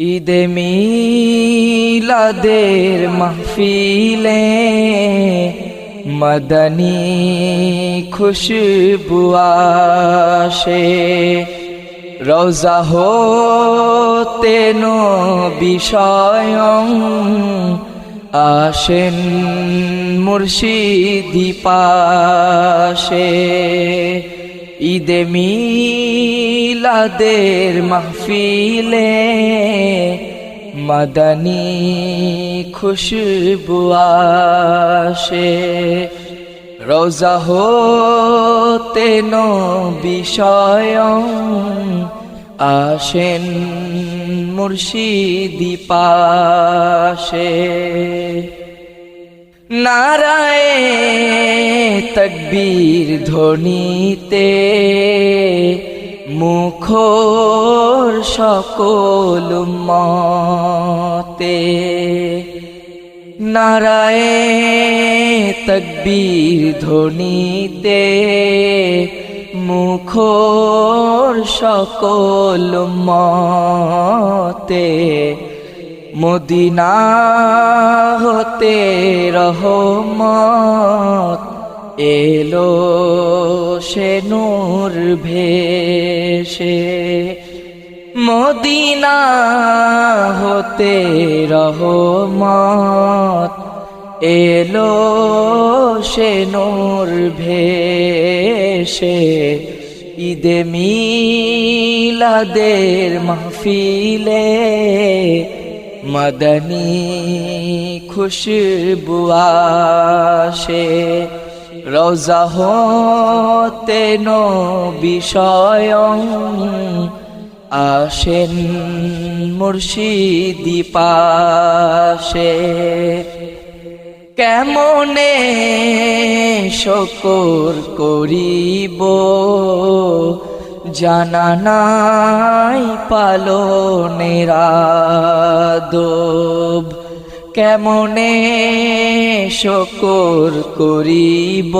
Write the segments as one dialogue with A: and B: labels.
A: ঈদে মিলাদের মাহফিলে মদনী খুশবু আসে, রওজা হতে নবী স্বয়ং আসেন মুর্শিদি পাশে। ঈদে মিলাদের মাহফিলে মদনী খুশবু আসে, রওজা হতে নবী স্বয়ং আসেন মুর্শিদি পাশে। নারায়ে তাকবীর ধ্বনিতে মুখর সকল উম্মতে, নারায়ে তাকবীর ধ্বনিতে মুখর সকল উম্মতে, মদিনা হতে রহমত এলো সে নূর ভেসে। মদিনা হতে রহমত এলো সে নূর ভেসে। ঈদে মিলাদের মাহফিলে মদনী খুশবু আসে, রওজা হতে নবী স্বয়ং আসেন মুর্শিদি পাশে। কেমনে শুকর করিব জানা নাই পালনের আদব, কেমনে শুকর করিব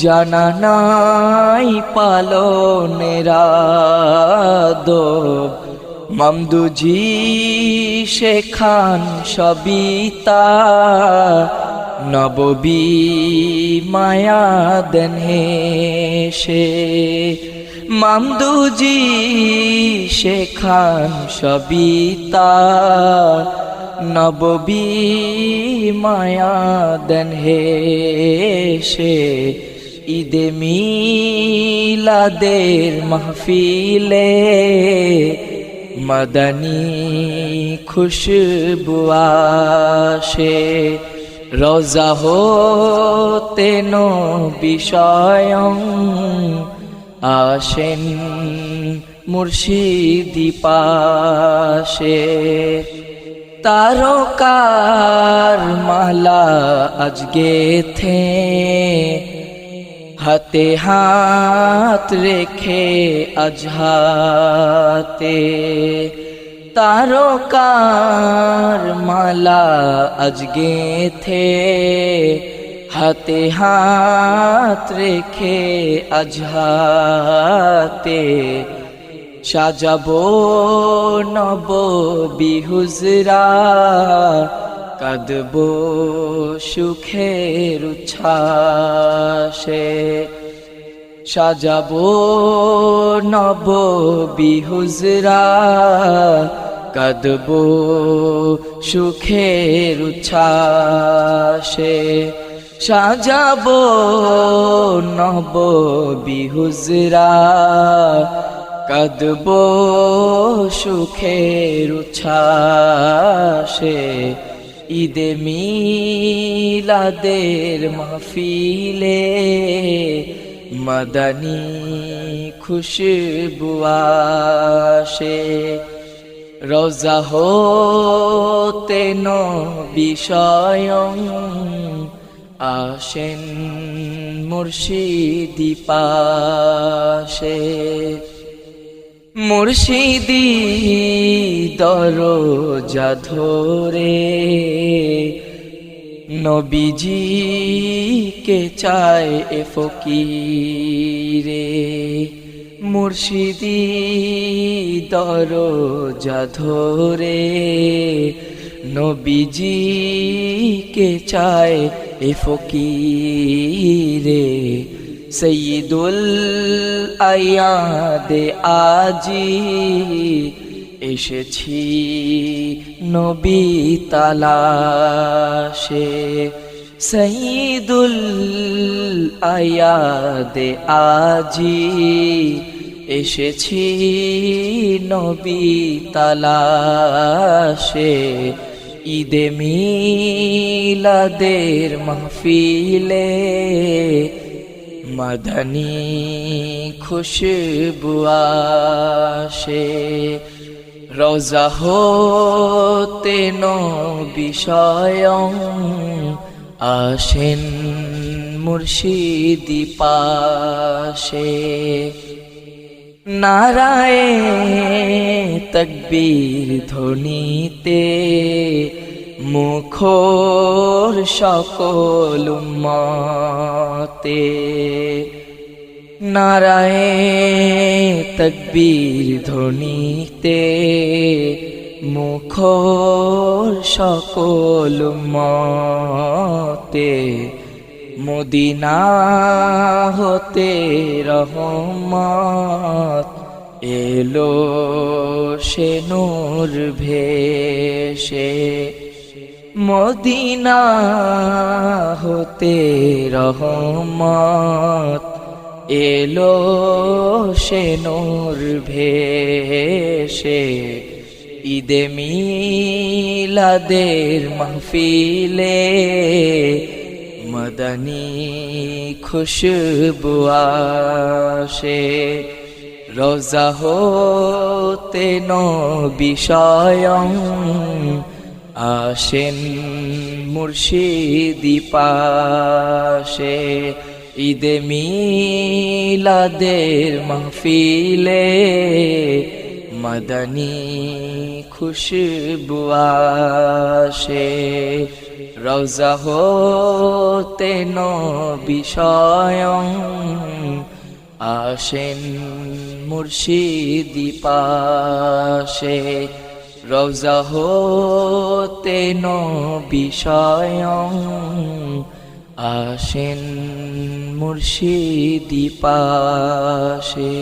A: জানা নাই পালনের আদব। মামদুজি শেখান সবিতা নববী মায়া দেন হেসে। মামদুজি শেখান সবিতা নববী মায়া দেন হেসে। ঈদে মিলাদের মাহফিলে মদনী খুশবু আসে, রওজা হতে নবী স্বয়ং আসেন মুর্শিদি পাশে। তারকার মালা আজ গেথে হাতে হাত রেখে আজ হাতে, তারকার মালা আজ গেথে হাতে হাত রেখে আজ হাতে। সাজাবো নববী হুজরা কাঁদবো সুখের উচ্ছ্বাসে। সাজাবো নববী হুজরা কাঁদবো সুখের উচ্ছ্বাসে। সাজাবো নববী হুজরা কাঁদবো সুখের উচ্ছ্বাসে। ঈদে মিলাদের মাহফিলে মদনী খুশবু আসে, রওজা হতে নবী স্বয়ং আসেন মুর্শিদি পাশে। মুর্শিদি দরজা ধরে নবীজি কে চায় এ ফকিরে, মুর্শিদি দরজা ধরে নবীজিকে চায় এ ফকিরে সৈয়দুল আয়াদে আজি এসেছি নবী তালাশে সৈয়দুল আয়াদে আজি এসেছি নবী তালাশে ঈদে মিলাদের মাহফিলে মদনী খুশবু আসে রোজা হতে নবী স্বয়ং আসেন মুর্শিদি পাশে নারায়ে তাকবীর ধ্বনিতে মুখর সকল উম্মতে নারায়ে তাকবীর ধ্বনিতে মুখর সকল উম্মতে মদিনা হতে রহমত এলো সে নূর ভেসে মদিনা হতে রহমত এলো সে নূর ভেসে ঈদে মিলাদের মাহফিলে মদনী খুশবু আসে রোজা হতে নবী স্বয়ং আসেন মুর্শিদি পাশে ঈদে মিলাদের মাহফিলে মদনী খুশবু আসে রোজা হতে নবী স্বয়ং আসেন মুর্শিদি পাশে রোজা হতে নবী স্বয়ং আসেন মুর্শিদি পাশে।